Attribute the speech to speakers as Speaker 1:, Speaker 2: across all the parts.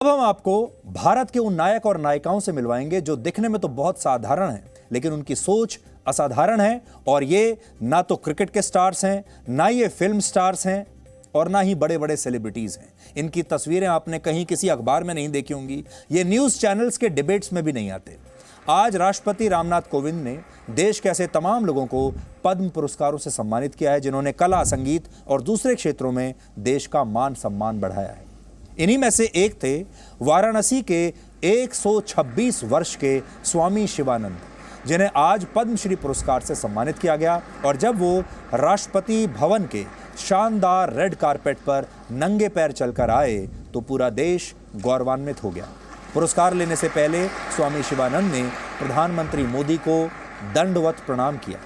Speaker 1: अब हम आपको भारत के उन नायक और नायिकाओं से मिलवाएंगे जो दिखने में तो बहुत साधारण हैं, लेकिन उनकी सोच असाधारण है। और ये ना तो क्रिकेट के स्टार्स हैं, ना ये फिल्म स्टार्स हैं, और ना ही बड़े बड़े सेलिब्रिटीज हैं। इनकी तस्वीरें आपने कहीं किसी अखबार में नहीं देखी होंगी, ये न्यूज चैनल्स के डिबेट्स में भी नहीं आते। आज राष्ट्रपति रामनाथ कोविंद ने देश के ऐसे तमाम लोगों को पद्म पुरस्कारों से सम्मानित किया है जिन्होंने कला, संगीत और दूसरे क्षेत्रों में देश का मान सम्मान बढ़ाया है। इन्हीं में से एक थे वाराणसी के 126 वर्ष के स्वामी शिवानंद, जिन्हें आज पद्मश्री पुरस्कार से सम्मानित किया गया। और जब वो राष्ट्रपति भवन के शानदार रेड कारपेट पर नंगे पैर चलकर आए तो पूरा देश गौरवान्वित हो गया। पुरस्कार लेने से पहले स्वामी शिवानंद ने प्रधानमंत्री मोदी को दंडवत प्रणाम किया,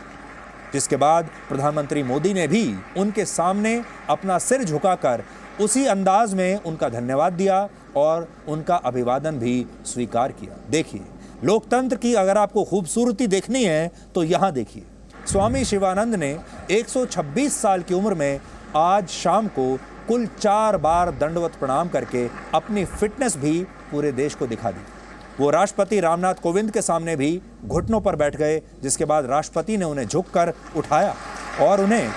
Speaker 1: जिसके बाद प्रधानमंत्री मोदी ने भी उनके सामने अपना सिर झुकाकर उसी अंदाज में उनका धन्यवाद दिया और उनका अभिवादन भी स्वीकार किया। देखिए, लोकतंत्र की अगर आपको खूबसूरती देखनी है तो यहां देखिए। स्वामी शिवानंद ने 126 साल की उम्र में आज शाम को कुल 4 बार दंडवत प्रणाम करके अपनी फिटनेस भी पूरे देश को दिखा दी। वो राष्ट्रपति रामनाथ कोविंद के सामने भी घुटनों पर बैठ गए, जिसके बाद राष्ट्रपति ने उन्हें झुककर उठाया और उन्हें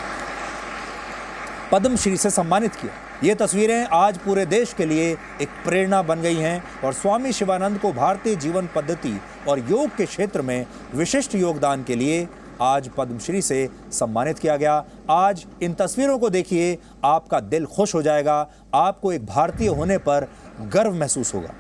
Speaker 1: पद्मश्री से सम्मानित किया। ये तस्वीरें आज पूरे देश के लिए एक प्रेरणा बन गई हैं और स्वामी शिवानंद को भारतीय जीवन पद्धति और योग के क्षेत्र में विशिष्ट योगदान के लिए आज पद्मश्री से सम्मानित किया गया। आज इन तस्वीरों को देखिए, आपका दिल खुश हो जाएगा, आपको एक भारतीय होने पर गर्व महसूस होगा।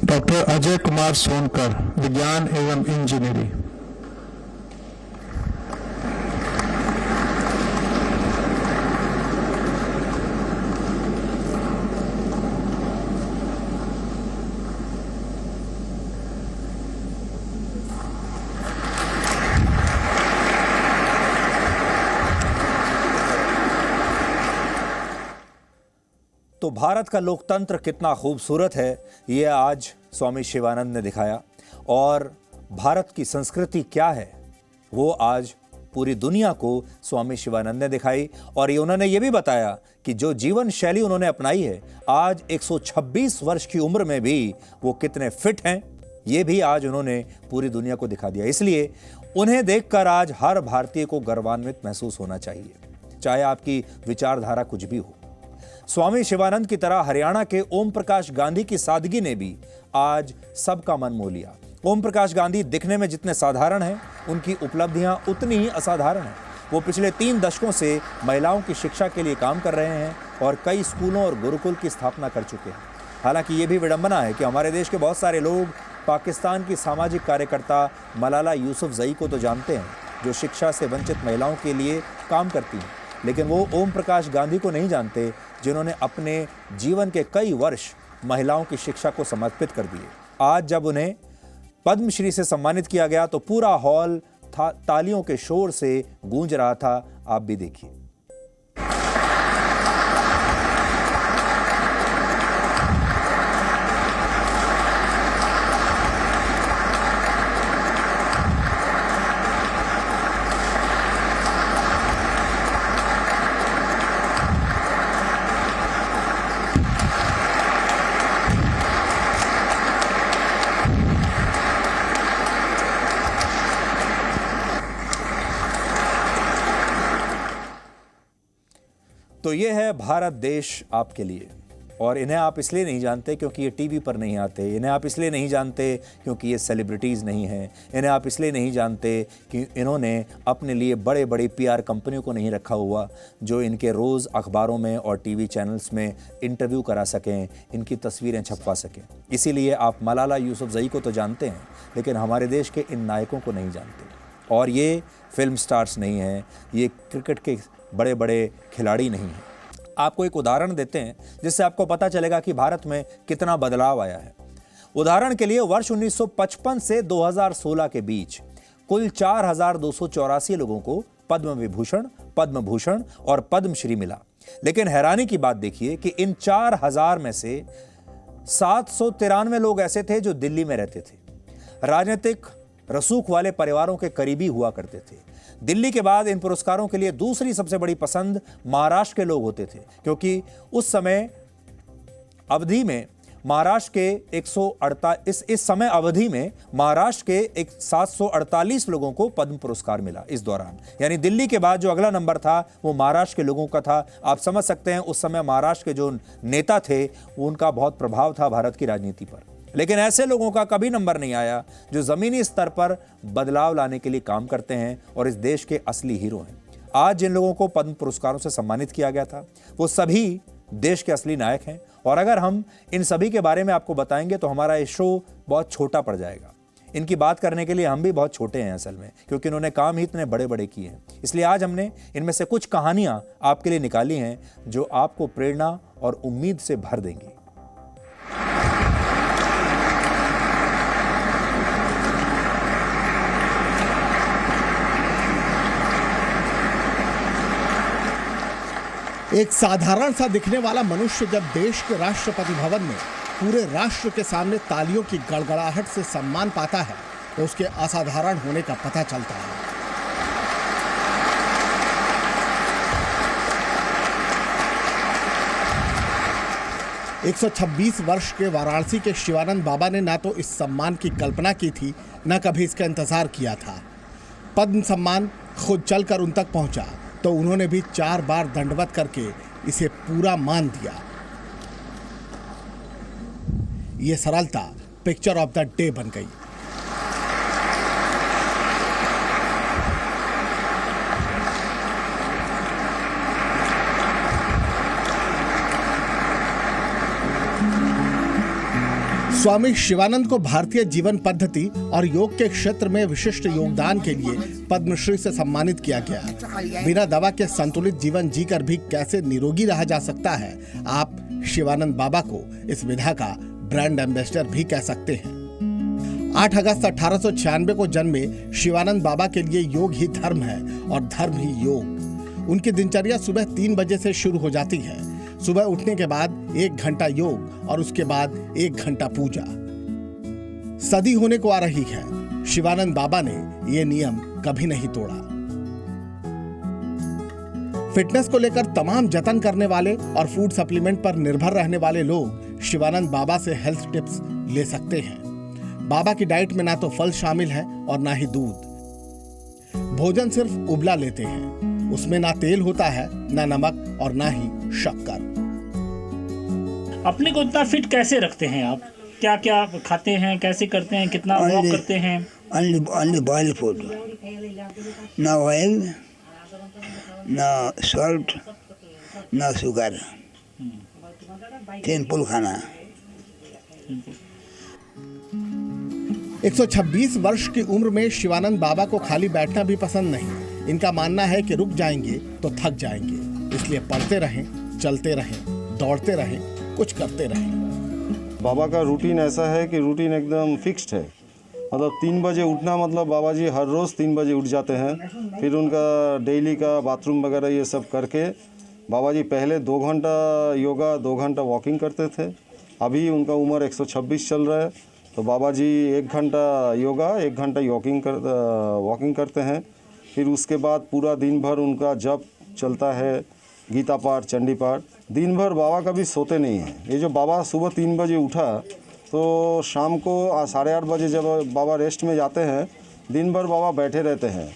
Speaker 2: डॉक्टर अजय कुमार सोनकर, विज्ञान एवं इंजीनियरिंग।
Speaker 1: तो भारत का लोकतंत्र कितना खूबसूरत है, ये आज स्वामी शिवानंद ने दिखाया। और भारत की संस्कृति क्या है, वो आज पूरी दुनिया को स्वामी शिवानंद ने दिखाई। और ये उन्होंने ये भी बताया कि जो जीवन शैली उन्होंने अपनाई है, आज 126 वर्ष की उम्र में भी वो कितने फिट हैं, ये भी आज उन्होंने पूरी दुनिया को दिखा दिया। इसलिए उन्हें देखकर आज हर भारतीय को गर्वान्वित महसूस होना चाहिए, चाहे आपकी विचारधारा कुछ भी हो। स्वामी शिवानंद की तरह हरियाणा के ओम प्रकाश गांधी की सादगी ने भी आज सबका मन मोह लिया। ओम प्रकाश गांधी दिखने में जितने साधारण हैं, उनकी उपलब्धियां उतनी ही असाधारण हैं। वो पिछले 3 दशकों से महिलाओं की शिक्षा के लिए काम कर रहे हैं और कई स्कूलों और गुरुकुल की स्थापना कर चुके हैं। हालांकि ये भी विडंबना है कि हमारे देश के बहुत सारे लोग पाकिस्तान की सामाजिक कार्यकर्ता मलाला यूसुफजई को तो जानते हैं, जो शिक्षा से वंचित महिलाओं के लिए काम करती हैं, लेकिन वो ओम प्रकाश गांधी को नहीं जानते, जिन्होंने अपने जीवन के कई वर्ष महिलाओं की शिक्षा को समर्पित कर दिए। आज जब उन्हें पद्मश्री से सम्मानित किया गया तो पूरा हॉल तालियों के शोर से गूंज रहा था। आप भी देखिए। तो ये है भारत देश आपके लिए। और इन्हें आप इसलिए नहीं जानते क्योंकि ये टीवी पर नहीं आते, इन्हें आप इसलिए नहीं जानते क्योंकि ये सेलिब्रिटीज़ नहीं हैं, इन्हें आप इसलिए नहीं जानते कि इन्होंने अपने लिए बड़े बड़े पीआर कंपनियों को नहीं रखा हुआ जो इनके रोज़ अखबारों में और टीवी चैनल्स में इंटरव्यू करा सकें, इनकी तस्वीरें छपवा सकें। इसीलिए आप मलाला यूसुफजई को तो जानते हैं, लेकिन हमारे देश के इन नायकों को नहीं जानते। और ये फिल्म स्टार्स नहीं हैं, ये क्रिकेट के बड़े बड़े खिलाड़ी नहीं हैं। आपको एक उदाहरण देते हैं जिससे आपको पता चलेगा कि भारत में कितना बदलाव आया है। उदाहरण के लिए वर्ष 1955 से 2016 के बीच कुल 4,284 लोगों को पद्म विभूषण, पद्म भूषण और पद्मश्री मिला। लेकिन हैरानी की बात देखिए कि इन 4,000 में से 793 लोग ऐसे थे जो दिल्ली में रहते थे, राजनीतिक रसूख वाले परिवारों के करीबी हुआ करते थे। दिल्ली के बाद इन पुरस्कारों के लिए दूसरी सबसे बड़ी पसंद महाराष्ट्र के लोग होते थे, क्योंकि उस समय अवधि में महाराष्ट्र के 148 इस समय अवधि में महाराष्ट्र के 748 लोगों को पद्म पुरस्कार मिला इस दौरान। यानी दिल्ली के बाद जो अगला नंबर था वो महाराष्ट्र के लोगों का था। आप समझ सकते हैं उस समय महाराष्ट्र के जो नेता थे उनका बहुत प्रभाव था भारत की राजनीति पर। लेकिन ऐसे लोगों का कभी नंबर नहीं आया जो जमीनी स्तर पर बदलाव लाने के लिए काम करते हैं और इस देश के असली हीरो हैं। आज जिन लोगों को पद्म पुरस्कारों से सम्मानित किया गया था वो सभी देश के असली नायक हैं। और अगर हम इन सभी के बारे में आपको बताएंगे तो हमारा ये शो बहुत छोटा पड़ जाएगा। इनकी बात करने के लिए हम भी बहुत छोटे हैं असल में, क्योंकि इन्होंने काम ही इतने बड़े बड़े किए हैं। इसलिए आज हमने इनमें से कुछ कहानियां आपके लिए निकाली हैं जो आपको प्रेरणा और उम्मीद से भर देंगी।
Speaker 3: एक साधारण सा दिखने वाला मनुष्य जब देश के राष्ट्रपति भवन में पूरे राष्ट्र के सामने तालियों की गड़गड़ाहट से सम्मान पाता है तो उसके असाधारण होने का पता चलता है। एक 126 वर्ष के वाराणसी के शिवानंद बाबा ने ना तो इस सम्मान की कल्पना की थी, न कभी इसका इंतजार किया था। पद्म सम्मान खुद चलकर उन तक पहुंचा तो उन्होंने भी 4 बार दंडवत करके इसे पूरा मान दिया। ये सरलता पिक्चर ऑफ द डे बन गई। स्वामी शिवानंद को भारतीय जीवन पद्धति और योग के क्षेत्र में विशिष्ट योगदान के लिए पद्मश्री से सम्मानित किया गया। बिना दवा के संतुलित जीवन जीकर भी कैसे निरोगी रहा जा सकता है, आप शिवानंद बाबा को इस विधा का ब्रांड एम्बेसडर भी कह सकते हैं। 8 अगस्त 1896 को जन्मे शिवानंद बाबा के लिए योग ही धर्म है और धर्म ही योग। उनकी दिनचर्या सुबह 3 बजे से शुरू हो जाती है। सुबह उठने के बाद 1 घंटा योग और उसके बाद 1 घंटा पूजा। सदी होने को आ रही है, शिवानंद बाबा ने ये नियम कभी नहीं तोड़ा। फिटनेस को लेकर तमाम जतन करने वाले और फूड सप्लीमेंट पर निर्भर रहने वाले लोग शिवानंद बाबा से हेल्थ टिप्स ले सकते हैं। बाबा की डाइट में ना तो फल शामिल है और ना ही दूध। भोजन सिर्फ उबला लेते हैं, उसमें ना तेल होता है, ना नमक और ना ही शक्कर।
Speaker 4: अपने को इतना फिट कैसे रखते हैं आप? क्या क्या खाते हैं, कैसे करते हैं, कितना वॉक करते हैं?
Speaker 5: Only boiled food. No oil, no salt, no sugar. Simple खाना।
Speaker 3: 126 वर्ष की उम्र में शिवानंद बाबा को खाली बैठना भी पसंद नहीं। इनका मानना है कि रुक जाएंगे तो थक जाएंगे, इसलिए पढ़ते रहें, चलते रहें, दौड़ते रहें, कुछ करते रहें।
Speaker 6: बाबा का रूटीन ऐसा है कि रूटीन एकदम फिक्स्ड है। मतलब 3 बजे उठना, मतलब बाबा जी हर रोज़ 3 बजे उठ जाते हैं। फिर उनका डेली का बाथरूम वगैरह ये सब करके बाबा जी पहले 2 घंटा योगा, 2 घंटा वॉकिंग करते थे। अभी उनका उम्र 126 चल रहा है तो बाबा जी 1 घंटा योगा, 1 घंटा वॉकिंग करते हैं। फिर उसके बाद पूरा दिन भर उनका जप चलता है, गीता पाठ, चंडी पाठ। दिन भर बाबा कभी सोते नहीं हैं। ये जो बाबा सुबह 3 बजे उठा तो शाम को 8:30 बजे जब बाबा रेस्ट में जाते हैं, दिन भर बाबा बैठे रहते हैं।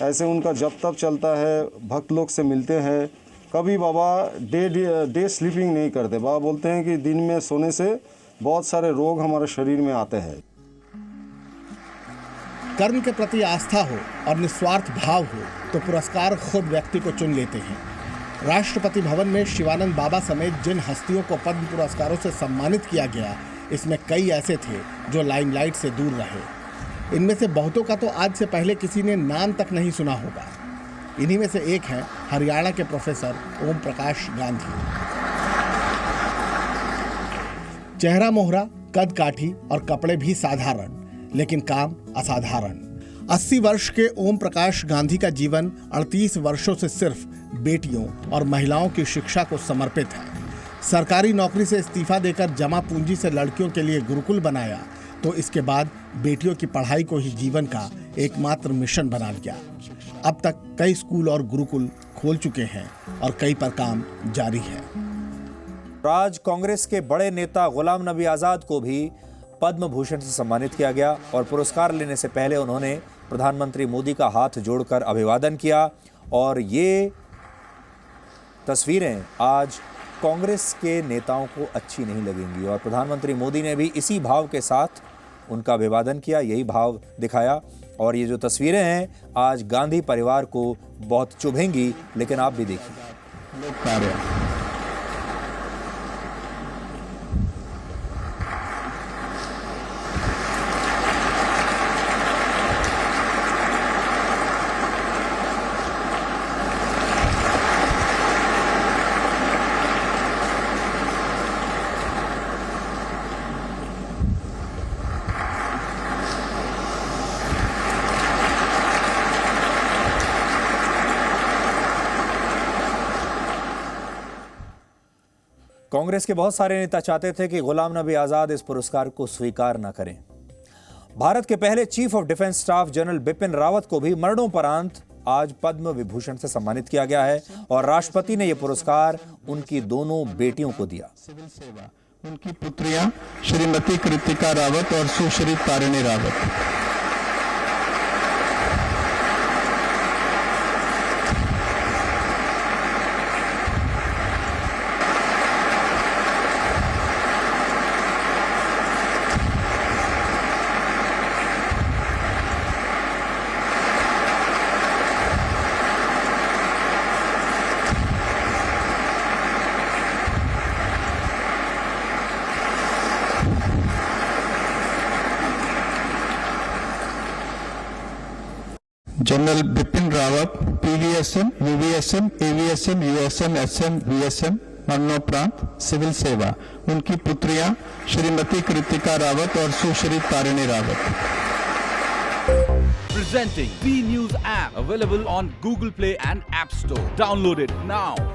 Speaker 6: ऐसे उनका जप तप चलता है, भक्त लोग से मिलते हैं, कभी बाबा डे स्लीपिंग नहीं करते। बाबा बोलते हैं कि दिन में सोने से बहुत सारे रोग हमारे शरीर में आते हैं।
Speaker 3: कर्म के प्रति आस्था हो और निस्वार्थ भाव हो तो पुरस्कार खुद व्यक्ति को चुन लेते हैं। राष्ट्रपति भवन में शिवानंद बाबा समेत जिन हस्तियों को पद्म पुरस्कारों से सम्मानित किया गया, इसमें कई ऐसे थे जो लाइमलाइट से दूर रहे। इनमें से बहुतों का तो आज से पहले किसी ने नाम तक नहीं सुना होगा। इन्हीं में से एक हैं हरियाणा के प्रोफेसर ओम प्रकाश गांधी। चेहरा मोहरा, कद काठी और कपड़े भी साधारण, लेकिन काम असाधारण। 80 वर्ष के ओम प्रकाश गांधी का जीवन 38 वर्षों से सिर्फ बेटियों और महिलाओं की शिक्षा को समर्पित है। सरकारी नौकरी से इस्तीफा देकर जमा पूंजी से लड़कियों के लिए गुरुकुल बनाया, तो इसके बाद बेटियों की पढ़ाई को ही जीवन का एकमात्र मिशन बना लिया। अब तक कई स्कूल और गुरुकुल खोल चुके हैं और कई पर काम जारी है।
Speaker 1: आज कांग्रेस के बड़े नेता गुलाम नबी आजाद को भी पद्म भूषण से सम्मानित किया गया और पुरस्कार लेने से पहले उन्होंने प्रधानमंत्री मोदी का हाथ जोड़कर अभिवादन किया। और ये तस्वीरें आज कांग्रेस के नेताओं को अच्छी नहीं लगेंगी और प्रधानमंत्री मोदी ने भी इसी भाव के साथ उनका अभिवादन किया, यही भाव दिखाया। और ये जो तस्वीरें हैं आज गांधी परिवार को बहुत चुभेंगी, लेकिन आप भी देखिए। कांग्रेस के बहुत सारे नेता चाहते थे कि गुलाम नबी आजाद इस पुरस्कार को स्वीकार न करें। भारत के पहले chief of defence staff general Bipin Rawat को भी मरणोपरांत आज पद्म विभूषण से सम्मानित किया गया है और राष्ट्रपति ने यह पुरस्कार उनकी दोनों बेटियों को दिया।
Speaker 2: सिविल सेवा, उनकी पुत्रियां श्रीमती कृतिका रावत और Sushri Tarini Rawat. General Bipin Rawat, PVSM, UVSM, AVSM, USM, SM, VSM, मरणोपरांत सिविल सेवा, उनकी पुत्रियां श्रीमती कृतिका रावत और Sushri Tarini Rawat.
Speaker 7: Presenting B News app, available on Google Play and App Store. Download it now.